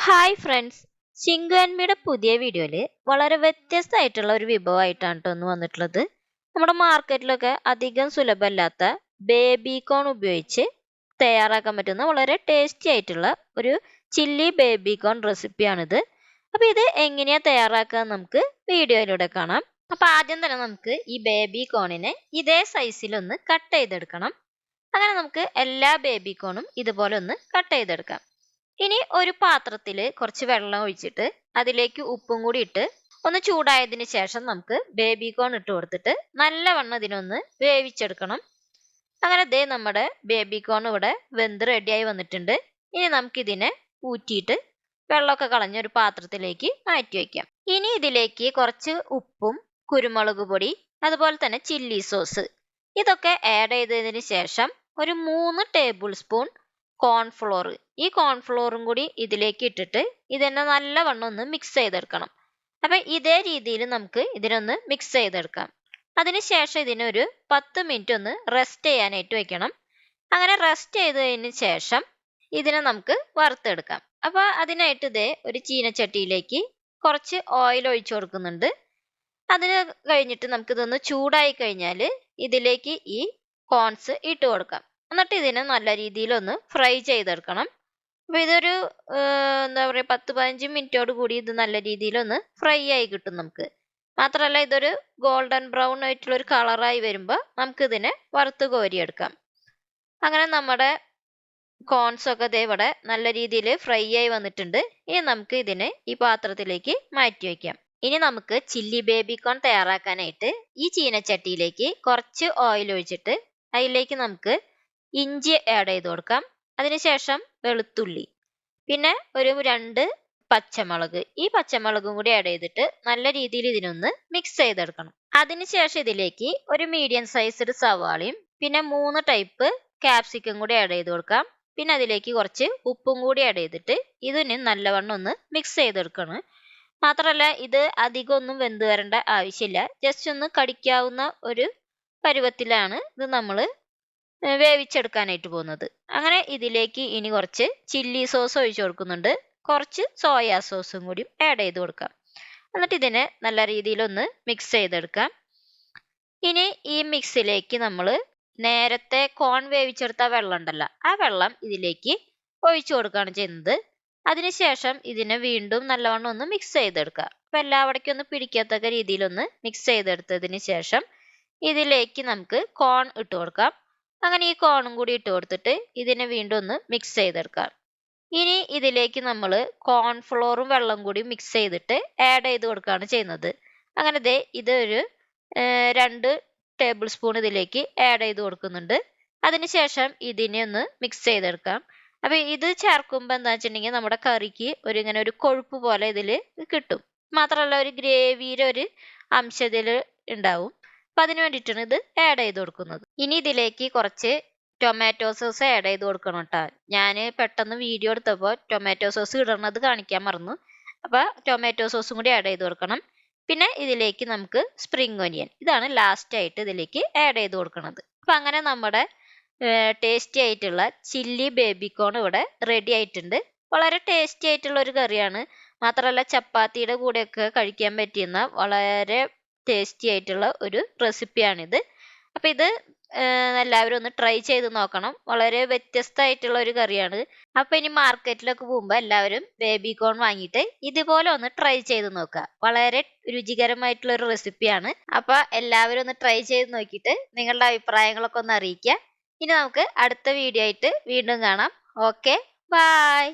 Hi friends, Shinku and പുതിയ വീഡിയോയിൽ വളരെ വ്യത്യസ്തമായിട്ടുള്ള ഒരു വിഭവമായിട്ടാണ് ട്ടോ ഇന്ന് വന്നിട്ടുള്ളത്. നമ്മുടെ മാർക്കറ്റിലൊക്കെ അധികം സുലഭമല്ലാത്ത ബേബി കോൺ ഉപയോഗിച്ച് തയ്യാറാക്കാൻ പറ്റുന്ന വളരെ ടേസ്റ്റി ആയിട്ടുള്ള ഒരു ചില്ലി ബേബി കോൺ റെസിപ്പിയാണിത്. അപ്പോൾ ഇത് എങ്ങനെയാ തയ്യാറാക്കുക നമുക്ക് വീഡിയോയിലൂടെ കാണാം. അപ്പോൾ ആദ്യം തന്നെ നമുക്ക് ഈ ബേബി കോണിനെ ഇതേ സൈസിലൊന്ന് കട്ട് ചെയ്തെടുക്കണം. അങ്ങനെ നമുക്ക് എല്ലാ ബേബി കോണും ഇതുപോലെ ഒന്ന് കട്ട് ചെയ്തെടുക്കാം. ഇനി ഒരു പാത്രത്തിൽ കുറച്ച് വെള്ളം ഒഴിച്ചിട്ട് അതിലേക്ക് ഉപ്പും കൂടി ഇട്ട് ഒന്ന് ചൂടായതിന് ശേഷം നമുക്ക് ബേബി കോൺ ഇട്ട് കൊടുത്തിട്ട് നല്ലവണ്ണം ഇതിനൊന്ന് വേവിച്ചെടുക്കണം. അങ്ങനെ ദേ നമ്മുടെ ബേബി കോൺ ഇവിടെ വെന്ത് റെഡിയായി വന്നിട്ടുണ്ട്. ഇനി നമുക്കിതിനെ ഊറ്റിയിട്ട് വെള്ളമൊക്കെ കളഞ്ഞ ഒരു പാത്രത്തിലേക്ക് മാറ്റി വയ്ക്കാം. ഇനി ഇതിലേക്ക് കുറച്ച് ഉപ്പും കുരുമുളക് പൊടി അതുപോലെ തന്നെ ചില്ലി സോസ് ഇതൊക്കെ ആഡ് ചെയ്തതിന് ശേഷം ഒരു 3 ടേബിൾ സ്പൂൺ കോൺഫ്ലോർ, ഈ കോൺഫ്ലോറും കൂടി ഇതിലേക്ക് ഇട്ടിട്ട് ഇതിനെ നല്ലവണ്ണം ഒന്ന് മിക്സ് ചെയ്തെടുക്കണം. അപ്പം ഇതേ രീതിയിൽ നമുക്ക് ഇതിനൊന്ന് മിക്സ് ചെയ്തെടുക്കാം. അതിനുശേഷം ഇതിനൊരു 10 മിനിറ്റ് ഒന്ന് റെസ്റ്റ് ചെയ്യാനായിട്ട് വെക്കണം. അങ്ങനെ റെസ്റ്റ് ചെയ്തതിന് ശേഷം ഇതിനെ നമുക്ക് വറുത്തെടുക്കാം. അപ്പോൾ അതിനായിട്ട് ഇതേ ഒരു ചീനച്ചട്ടിയിലേക്ക് കുറച്ച് ഓയിൽ ഒഴിച്ചു കൊടുക്കുന്നുണ്ട്. അതിന് കഴിഞ്ഞിട്ട് നമുക്കിതൊന്ന് ചൂടായി കഴിഞ്ഞാൽ ഇതിലേക്ക് ഈ കോൺസ് ഇട്ട് കൊടുക്കാം. എന്നിട്ട് ഇതിനെ നല്ല രീതിയിലൊന്ന് ഫ്രൈ ചെയ്തെടുക്കണം. അപ്പോൾ ഇതൊരു എന്താ പറയുക 10-15 മിനിറ്റോട് കൂടി ഇത് നല്ല രീതിയിലൊന്ന് ഫ്രൈ ആയി കിട്ടും നമുക്ക്. മാത്രമല്ല ഇതൊരു ഗോൾഡൻ ബ്രൗൺ ആയിട്ടുള്ള ഒരു കളറായി വരുമ്പോൾ നമുക്കിതിനെ വറുത്ത് കോരിയെടുക്കാം. അങ്ങനെ നമ്മുടെ കോൺസ് ഒക്കെ ദേ ഇവിടെ നല്ല രീതിയിൽ ഫ്രൈ ആയി വന്നിട്ടുണ്ട്. ഇനി നമുക്ക് ഇതിനെ ഈ പാത്രത്തിലേക്ക് മാറ്റി വയ്ക്കാം. ഇനി നമുക്ക് ചില്ലി ബേബി കോൺ തയ്യാറാക്കാനായിട്ട് ഈ ചീനച്ചട്ടിയിലേക്ക് കുറച്ച് ഓയിൽ ഒഴിച്ചിട്ട് അതിലേക്ക് നമുക്ക് ഇഞ്ചി ആഡ് ചെയ്ത് കൊടുക്കാം. അതിനുശേഷം വെളുത്തുള്ളി, പിന്നെ ഒരു 2 പച്ചമുളക്, ഈ പച്ചമുളകും കൂടി ആഡ് ചെയ്തിട്ട് നല്ല രീതിയിൽ ഇതിനൊന്ന് മിക്സ് ചെയ്തെടുക്കണം. അതിനുശേഷം ഇതിലേക്ക് ഒരു മീഡിയം സൈസ്ഡ് സവാളയും പിന്നെ 3 ടൈപ്പ് ക്യാപ്സിക്കം കൂടി ആഡ് ചെയ്ത് കൊടുക്കാം. പിന്നെ അതിലേക്ക് കുറച്ച് ഉപ്പും കൂടി ആഡ് ചെയ്തിട്ട് ഇതിന് നല്ലവണ്ണം ഒന്ന് മിക്സ് ചെയ്തെടുക്കണം. മാത്രമല്ല ഇത് അധികം ഒന്നും വെന്ത് വരേണ്ട ആവശ്യമില്ല, ജസ്റ്റ് ഒന്ന് കടിക്കാവുന്ന ഒരു പരുവത്തിലാണ് ഇത് നമ്മൾ വേവിച്ചെടുക്കാനായിട്ട് പോകുന്നത്. അങ്ങനെ ഇതിലേക്ക് ഇനി കുറച്ച് ചില്ലി സോസ് ഒഴിച്ചു കൊടുക്കുന്നുണ്ട്. കുറച്ച് സോയാ സോസും കൂടി ആഡ് ചെയ്ത് കൊടുക്കാം. എന്നിട്ട് ഇതിനെ നല്ല രീതിയിലൊന്ന് മിക്സ് ചെയ്തെടുക്കാം. ഇനി ഈ മിക്സിലേക്ക് നമ്മൾ നേരത്തെ കോൺ വേവിച്ചെടുത്ത വെള്ളം ഉണ്ടല്ലോ, ആ വെള്ളം ഇതിലേക്ക് ഒഴിച്ചു കൊടുക്കുകയാണ് ചെയ്യുന്നത്. അതിനുശേഷം ഇതിനെ വീണ്ടും നല്ലവണ്ണം ഒന്ന് മിക്സ് ചെയ്തെടുക്കുക. അപ്പം എല്ലാവിടേക്കും ഒന്ന് പിടിക്കത്തക്ക രീതിയിലൊന്ന് മിക്സ് ചെയ്തെടുത്തതിന് ശേഷം ഇതിലേക്ക് നമുക്ക് കോൺ ഇട്ട് കൊടുക്കാം. അങ്ങനെ ഈ കോണും കൂടി ഇട്ട് കൊടുത്തിട്ട് ഇതിനെ വീണ്ടും ഒന്ന് മിക്സ് ചെയ്തെടുക്കാം. ഇനി ഇതിലേക്ക് നമ്മൾ കോൺഫ്ലോറും വെള്ളം കൂടി മിക്സ് ചെയ്തിട്ട് ആഡ് ചെയ്ത് കൊടുക്കുകയാണ് ചെയ്യുന്നത്. അങ്ങനെ ദേ ഇതൊരു 2 ടേബിൾ സ്പൂൺ ഇതിലേക്ക് ആഡ് ചെയ്ത് കൊടുക്കുന്നുണ്ട്. അതിനുശേഷം ഇതിനെ ഒന്ന് മിക്സ് ചെയ്തെടുക്കാം. അപ്പം ഇത് ചേർക്കുമ്പോൾ എന്താ വെച്ചിട്ടുണ്ടെങ്കിൽ നമ്മുടെ കറിക്ക് ഇങ്ങനെ ഒരു കൊഴുപ്പ് പോലെ ഇതിൽ കിട്ടും. മാത്രമല്ല ഒരു ഗ്രേവിയുടെ ഒരു അംശം ഇതിൽ ഉണ്ടാവും. അപ്പം അതിന് വേണ്ടിയിട്ടാണ് ഇത് ആഡ് ചെയ്ത് കൊടുക്കുന്നത്. ഇനി ഇതിലേക്ക് കുറച്ച് ടൊമാറ്റോ സോസ് ആഡ് ചെയ്ത് കൊടുക്കണം കേട്ടോ. ഞാൻ പെട്ടെന്ന് വീഡിയോ എടുത്തപ്പോൾ ടൊമാറ്റോ സോസ് ഇടുന്നത് കാണിക്കാൻ മറന്നു. അപ്പോൾ ടൊമാറ്റോ സോസും കൂടി ആഡ് ചെയ്ത് കൊടുക്കണം. പിന്നെ ഇതിലേക്ക് നമുക്ക് സ്പ്രിംഗ് ഒനിയൻ, ഇതാണ് ലാസ്റ്റ് ആയിട്ട് ഇതിലേക്ക് ആഡ് ചെയ്ത് കൊടുക്കുന്നത്. അപ്പം അങ്ങനെ നമ്മുടെ ടേസ്റ്റി ആയിട്ടുള്ള ചില്ലി ബേബി കോൺ ഇവിടെ റെഡി ആയിട്ടുണ്ട്. വളരെ ടേസ്റ്റി ആയിട്ടുള്ള ഒരു കറിയാണ്. മാത്രമല്ല ചപ്പാത്തിയുടെ കൂടെയൊക്കെ കഴിക്കാൻ പറ്റുന്ന വളരെ ടേസ്റ്റി ആയിട്ടുള്ള ഒരു റെസിപ്പിയാണിത്. അപ്പം ഇത് എല്ലാവരും ഒന്ന് ട്രൈ ചെയ്ത് നോക്കണം. വളരെ വ്യത്യസ്തമായിട്ടുള്ള ഒരു കറിയാണ്. അപ്പം ഇനി മാർക്കറ്റിലൊക്കെ പോകുമ്പോൾ എല്ലാവരും ബേബി കോൺ വാങ്ങിയിട്ട് ഇതുപോലെ ഒന്ന് ട്രൈ ചെയ്ത് നോക്കുക. വളരെ രുചികരമായിട്ടുള്ള ഒരു റെസിപ്പിയാണ്. അപ്പം എല്ലാവരും ഒന്ന് ട്രൈ ചെയ്ത് നോക്കിയിട്ട് നിങ്ങളുടെ അഭിപ്രായങ്ങളൊക്കെ ഒന്ന് അറിയിക്കുക. ഇനി നമുക്ക് അടുത്ത വീഡിയോ ആയിട്ട് വീണ്ടും കാണാം. Okay, by.